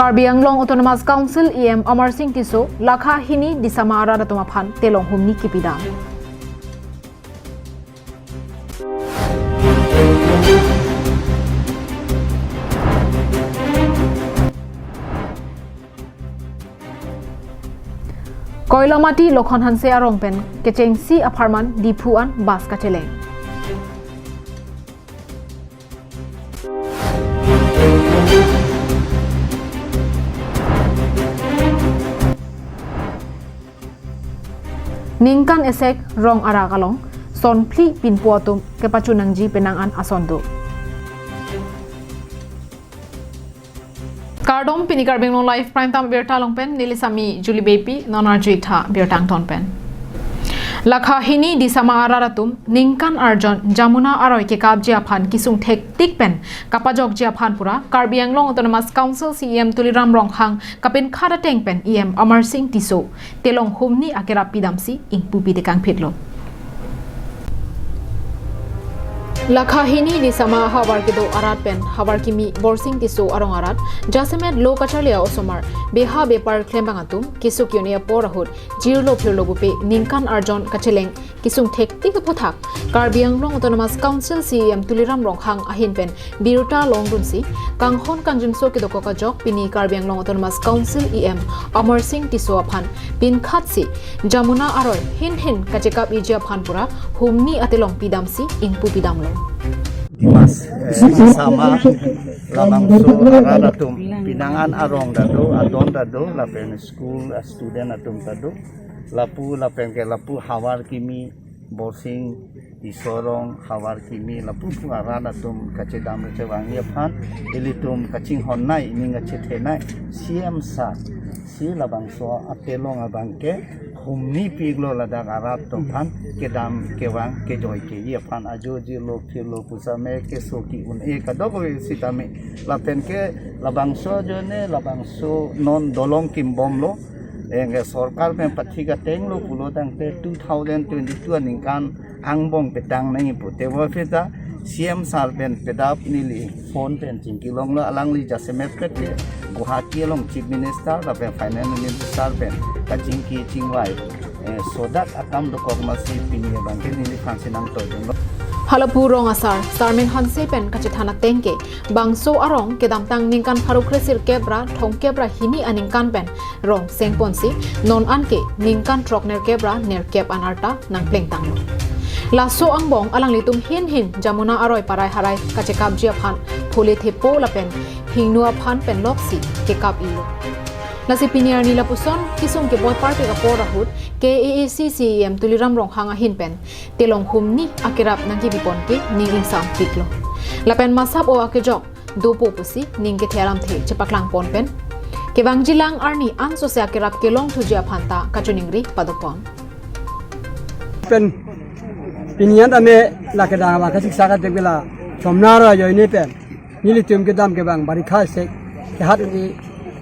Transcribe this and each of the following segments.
Karbi Anglong Autonomous Council EM Amar Singh Tiso Lakha Hini di Samara Ratumaphan Telong Humni Kipidam. Koilamati Lokhon Hanse Arongpen Kecheng Si Aparman di Puan Bas Kacheleng. Ningkan esek rong arakalong son pli pinpuatum kepacunangji penangan asondo. Kardom pinikar benglo live prime time berta longpen nilisami Julie Baby nonarjita bertang tonpen. Lakha hini di sama araratum ningkan arjon jamuna aroi ke kab jiaphan kisung thek tikpen kapajok jiaphan pura Karbi Anglong Autonomous Council CEM Tuliram Ronghang kapin khada tengpen EM Amar Singh Tiso telong humni akera pidamsi ingpupi dekang phitlo. Lakha hini di sama hawar kido arat pen hawar kimi borsing tiso arong arat jasemet lo kachalia osomar beha bepar klembangatum kisuk yonia porahut jirlo phirlo bupe ningkan arjon kacheleng kisung thekti kapothak Karbi Anglong Autonomous Council CEM Tuliram Ronghang ahin pen biruta longrunsi kanghon kanjumso kido kokajok pini Karbi Anglong Autonomous Council EM Amar Singh Tiso aphan pin khatsi jamuna aroi hin kachekap ijia phanpura humni atelong pidamsi ingpu pidamlo. Dimas sama labangso aradatum pinangan arong dado adon dado lapen school student atum dado lapu lapen ke lapu hawar kimi borsing isorong hawar kimi lapu aradatum kacedam cewangi phan ilitum kaching honnai ninga chethenai CM sa si labangso atelong abangke humni piglo ladak arat tongpan kedam kewang kejoy ke ye pan ajo jilo philo pusame ke soki un e kadok sitame lapen ke labangso jone labangso non dolong kimbomlo enge sarkar me pathika tenglo pulo tangte 2022 ningkan angbong petang nai pute wa feta CM Salben pedap nili phone pen jingkilong lo alangli jasemet pete Guwahati long Chief Minister lapen Finance Minister pen kajingki chingwai sodat akam dokok masih pinia bangke nili kansinang tojong. Halapu rong asar Starmin Hanse pen kachithana tengke bangso arong kedamtang ningkan harukresir kebra thong kebra hini aningkan pen rong sengponsi non anke ningkan trokner kebra ner keb anarta nang plengtang. Laso angbong alang litum hin jamuna aroi parai harai kachekap jiaphan phule thepo lapen hingnua phan pen loksi kekap ilo. Nasi piniar nila puson kisung ke boy party ka porahut KAAC CEM Tuliram Ronghang ahin pen telong humni akirap nangki biponke ning sam tiklo. Lapen masab o akejok dopo pusi ning ke theram the chepaklang pon pen kewang jilang arni anso se akirap kelong thujia phanta kachuningri padopon. Pen pinian ame lakada ba kasik sakat debela somnara yoine pen nilitum kedam ke bang barikha se ke hat ni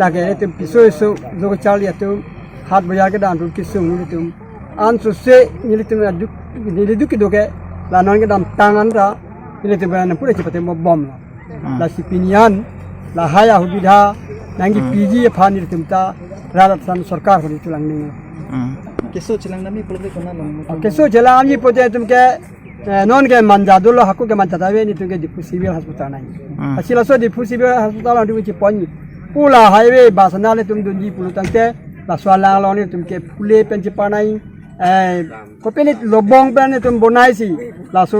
lage tem piso so logo chali atum hat bajar ke dan rut kisung nilitum an so se nilitum aduk nilidu ke doke lanon ke dam tangan ra nilitum ban pure chipate bom la si pinian la haya hudidha nangi piji phan nilitum ta rajasthan sarkar hodi tulang ni Keso chilang nami pulbe kona long. Keso chilang ami pote tumke non ke manjadul hakku ke manjadawe ni tumke dipu civil hospital nai. Asila so dipu civil hospital andu ki poni. Pula highway basana le tum dunji pulu tangte la swala long ni tumke pule penji panai ko penit lobong pen tum bonai si la so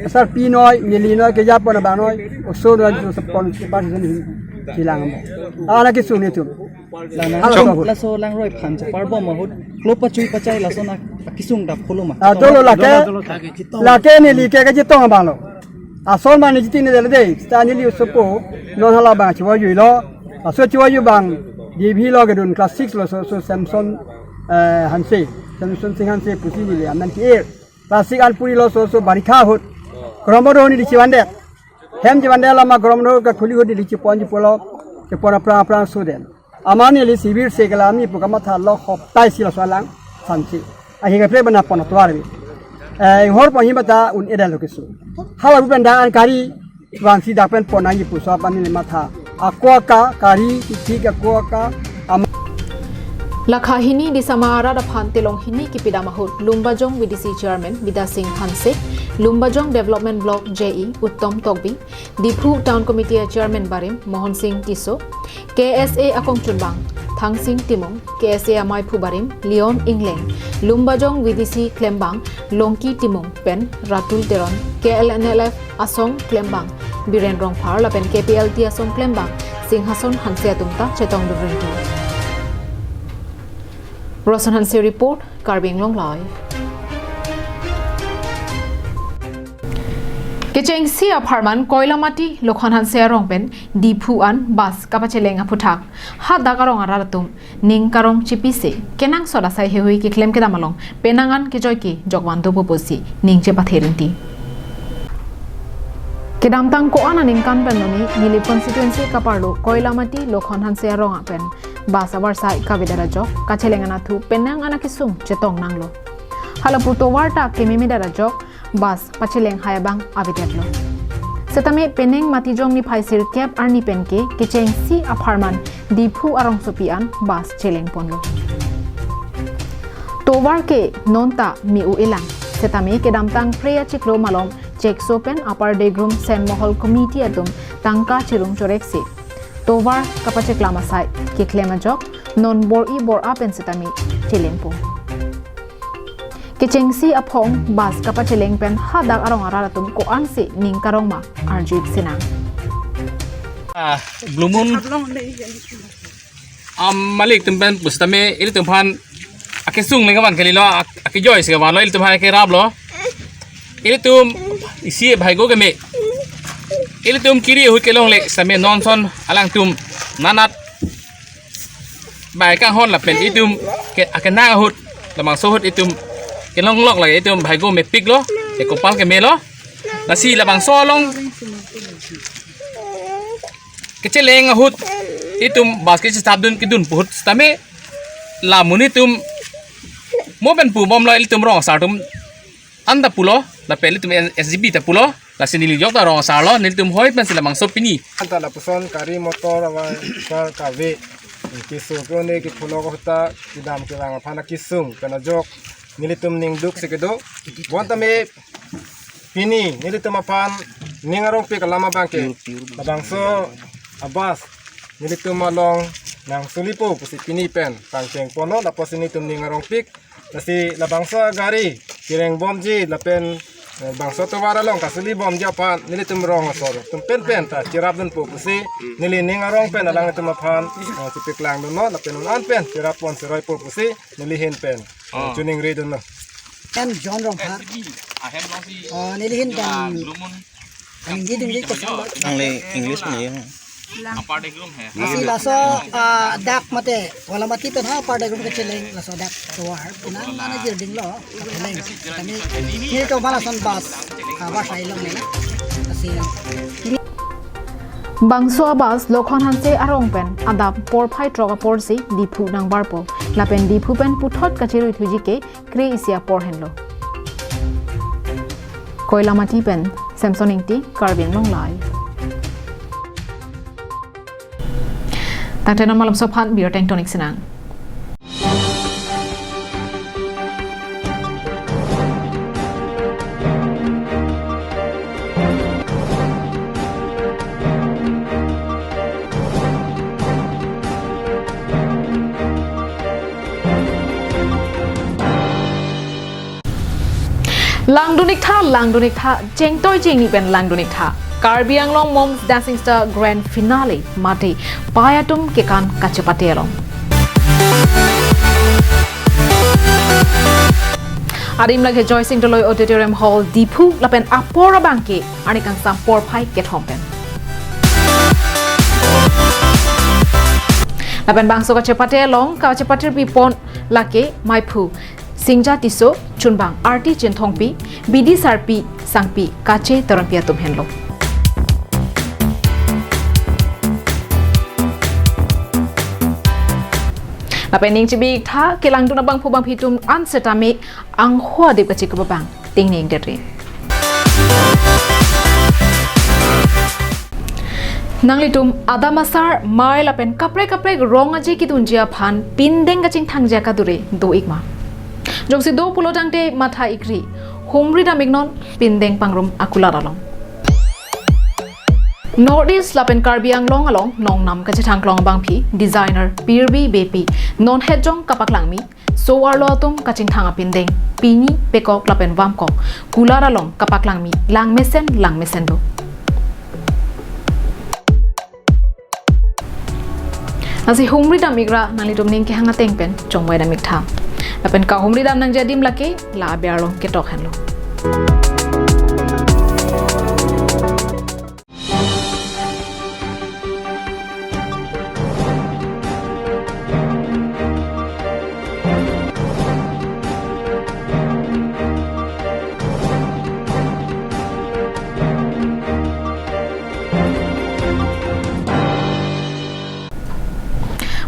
asar pinoi milino ke japon banoi so do so pon par ni chilang mo. Ana ki suni tum. Laso lang roi phan chapar bom mahut klopa chui pachai laso na kisung dap khuluma dolo lake ni like ka jitong balo asol man jiti ni dele dei stani li sopo non hala ba chwa yu lo aso chwa yu bang dv lo ke dun class 6 lo so samson hanse samson sing hanse pusi ni anan ki e classic alpuri lo so barikha hot kromoro ni dichi wande hem jiwande lama kromoro ka khuli hodi dichi ponji polo ke pora pra so den amani li sibir se kalami pukama tha lo khoptai sila swalang sanchi ahi ga pre bana pon twarbi hor pahi bata un edal lokesu hawa benda an kari wansi dapen ponangi puswa pani matha aquaka kari titik aquaka Lakha hini di samara da phan telong hini ki pidamahut Lumbajong VDC Chairman Vida Singh Hanse, Lumbajong Development Block JE Uttom Tokbi, Diphu Town Committee Chairman Barim Mohan Singh Tiso, KSA Akong Chunbang, Thang Singh Timong, KSA Amai Phu Barim, Leon Ingleng, Lumbajong VDC Klembang, Longki Timong Pen, Ratul Teron, KLNLF Asong Klembang, Biren Rongphar Lapen KPLT Asong Klembang, Singh Hason Hanse Atumta Chetong Durrento. Rosan Hanse report, Karbing Long Live. Kecheng si apartment Koilamati Lokhan Hanse Arongpen Diphu an bas kapacheleng aputhak ha dakarong aratum ning karong chipise kenang soda sai hehui ki klem kedamalong penangan ke joy ki jogwan do poposi ning che patherinti kedam tang ko ana ning kan penoni nili constituency kaparlo Koilamati Lokhan Hanse Arong apen bas awar sai kabidara jok kacheleng anathu penang ana kisum chetong nanglo halaputo warta kemimidara jok bas pacheleng hayabang abitetlo setame peneng matijong ni phaisir cap arni penke kicheng si apartment Diphu arong sopian bas cheleng ponlo towar ke nonta mi u ilang setame kedam tang preya chiklo malom check sopen upper day room sen mohol committee atum tangka chirung choreksi towar kapache klama sai ke klema jok non bor i bor apen setame cheleng pon Kicheng si apong bas kapacheleng pen hadak arong araratum ko ansi ning karong ma arjit sinang. Blumun malik tumpen bustame ili tumpan akesung lengawan kalilo akijoy segawan lo ili tumpan ke rab lo ili tum isi bhaigo game ili tum kiri hu kelong le same nonson alang tum nanat bai kang hon la pen itum ke akena hut lamang so hut itum kelong lok lagi itum bhaigo me pik lo ke kopal ke me lo nasi labang so long keceleng hut itum basket sabdun kidun puhut stame lamun itum moben pu bom lo itum rong sartum anda pulo la peli tum SGB ta pulo la sinili jok ta rong sar lo nitum hoi pen sila mangso pini anta la puson kari motor awa sar kave kisu kone ki pulo ko ta kidam ke rang phana kisung kana jok nilitum ning duk sekedo wanta me pini nilitum apan ningarong pe kalama bangke labangso abas nilitum along nang sulipo pusi pini pen pangkeng pono lapos nilitum ningarong pik nasi labangso gari kireng bomji lapen bangso tawara long kasuli bom japan nilitum rong asor tum pen ta cirap dun pu pusi nili ningarong pen alang nitum apan tipik lang dun no lapen un an pen cirap pon seroy pu pusi nili hin pen tuning redon no kan John Rong Phar nilihin kan ang gidin ko sa ang le English ni apa de grum hai asi laso dak mate wala mati pen ha par dak ko cheleng laso dak tuar pina na jirding lo kapeleng kami ni ko bala son bas wa sai long ne asi Bangso abas Lokhan Hanse arong pen adap por phai troga porsi Diphu nang barpo lapen Diphu pen puthot kachirui thuji ke kre isia por henlo Koilamati pen Samsoning ti Karbing Long Live Tangten malam sopan biar tengtonik senang Langdunik tha jeng toy jeng ni pen langdunik tha Karbi Anglong Moms Dancing Star Grand Finale mati payatum kekan kachapatelong Adim lage Joy Singh Doloi Auditorium Hall Diphu lapen apora bangke anikan sampor phai get hompen lapen bangso kachapatelong kachapater pipon lake maipu Singja Tiso Chunbang RT Chinthongpi BD Sarpi Sangpi Kache Tarampia Tumhenlo Lapening cibik tha kelang tu nabang pubang pitum ansetame ang hua dip kacik kebabang ting ning detri Nanglitum adamasar mai lapen kapre rong aji kidunjia phan pindeng gaching thangjia kadure do ikma. Jongsi do pulo tangte matha ikri humri damignon pindeng pangrum akularalong. Northeast lapen Karbi Anglong along nong nam kachithang klong bangphi designer Pirbi Bepi non hejong kapaklangmi so arlo atum kaching thanga pindeng pini pekok lapen wamkok kularalong kapaklangmi langmesen do. Nasi humri dam igra nalitum ning ke hanga tengpen chongwai dam ikta. Lapen ka humri dam nang jadim lake la biarlong ketok henlo.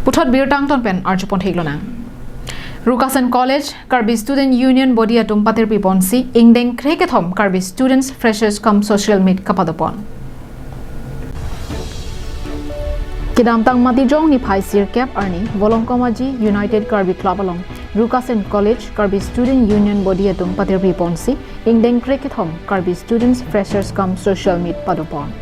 Puthot birtang ton pen archupon heglonang. Rukasan College Karbi Student Union Body atum patir piponsi ingdeng krekethom Karbi Students Freshers come Social Meet kapadopon. Kidamtang matijong ni phai sirkep arni volongkomaji United Karbi Club along Rukasan College Karbi Student Union Body atum patir piponsi ingdeng krekethom Karbi Students Freshers come Social Meet padopon.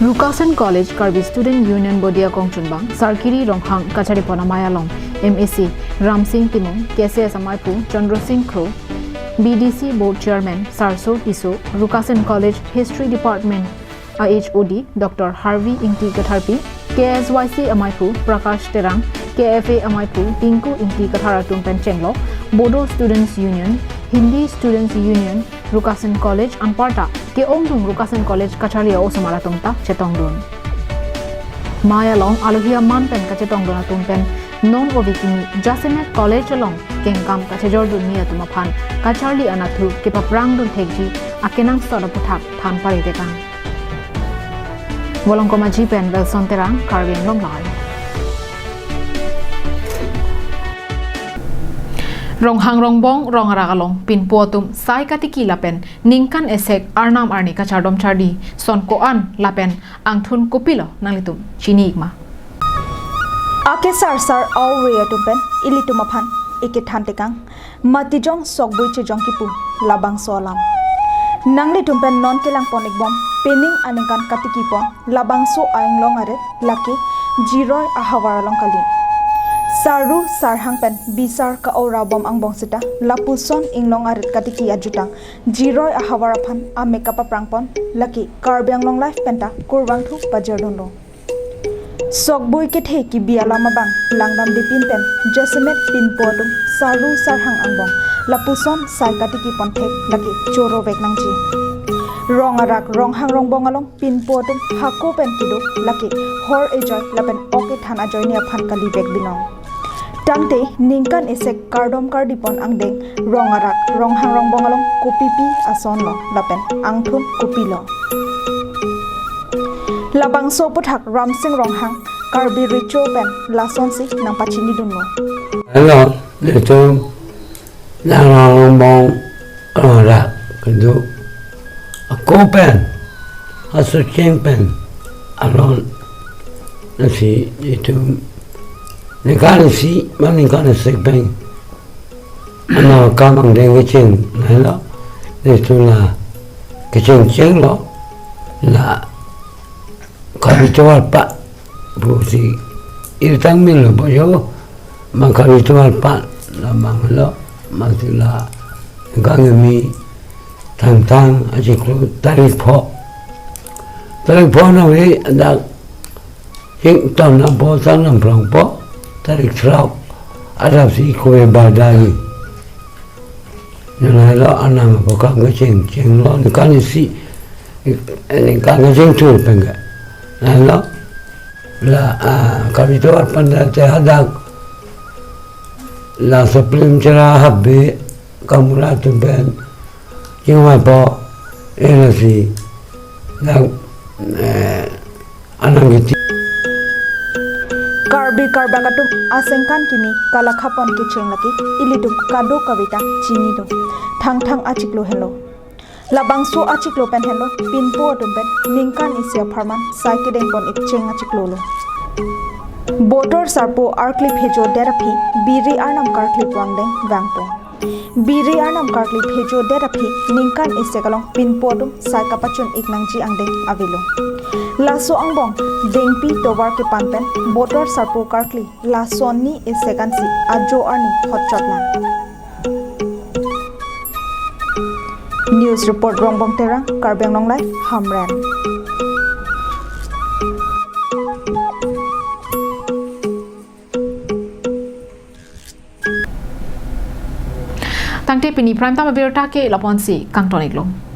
Rukasan College Karbi Student Union Bodia Kongchunbang Sarkiri Ronghang Kachari Ponamayalong MAC Ram Singh Timong KCS Amaipu Chandra Singh Kro BDC Board Chairman Sarso Tiso Rukasan College History Department IHOD Dr. Harvey Ingti Katharpi KSYC Amaipu Prakash Terang KFA Amaipu Tinku Ingti Katharatum Penchenglo Bodo Students Union Hindi Students Union Rukasan College Anparta ke ongdung Rukasan College Kachalia Osomara Tumta Chetongdun Maya Long Alohia Manpen Kachetongdun Atumpen Non Ovikini Jasimet College along Kengkam Kachejordun Mia Tumapan Kacharli Anathu Kipaprangdun Thegji Akenang Soda Puthak Than Paritekang Volongkomaji Pen Welson Terang Karvin Long Lai Ronghang rongbong rongaragalong pinpuatum sai katiki lapen ningkan esek arnam arni kachardom chardi son koan lapen angthun kopilo nalitum chini igma ake sar awe atupen ilitumaphan ike thantekang matijong sokbui chejong kipu labang solam nangli tumpen non kelang ponik bom pening aningkan katiki pon labang so ainglong aret laki jiroi ahawaralong kali Saru sarhang pen bisar ka ora bom ang bongsita lapuson inglong arit katiki ajutang jiroi ahawarapan a makeup prangpon laki karbyang long life penta kurwang thu pajardono sokboi ke the ki biala mabang langdam dipin pen jasmet pin podum saru sarhang angbong lapuson sai katiki pon the laki choro vek nangji rongarak ronghang rongbong along pin podum hako pen kido laki hor ejoy lapen oke thana joy ni aphan kali vek binong Tangte ningkan esek kardom kardipon angdeng rongarak ronghang rongbong along kopipi asonlo lapen angthun kopilo labang so puthak ramsing ronghang karbi richo pen lasonsi nang pachini dunno hello leto lang rongbong rongarak kedu kopen aso pen alon nasi itu Negara si, mana negara sekbeng, mana kamang dengan kecing, lah, itu lah kecing lah, lah kami jual pak, busi, itu tangmil lah, boyo, maka kami jual pak, lah manglo, maksudlah negara mi, tang aja kalau tarik po nawi ada, yang tanam po tanam perang po. Tarik serap ada si kue badai yang ada anak bukan kecing lo kan si kan kecing tu pengak lalu lah kami tu apa nak ada lah sebelum cerah habis kamu lah tu ben yang apa ini si lah anak kecil Karbi karbagatum asengkan kimi kalakhapon kicheng laki ilitum kado kavita chini do thang achiklo hello labang so achiklo pen hello pinpo tumpen ningkan isia pharman saikideng pon ikcheng achiklo lo botor sarpo arklip hejo therapy biri arnam karklip wangdeng wangpo biri arnam karklip hejo therapy ningkan isia kalong pinpo tum saikapachun iknangji angdeng avilo laso angbong dengpi tobar ke panpen botor sarpo karkli lasoni isekansi ajo arni hotchotlang News report Rongbong Terang, Karbeng Nonglai, Hamren. Tangte pini prime time berita ke laponsi kang tonik long.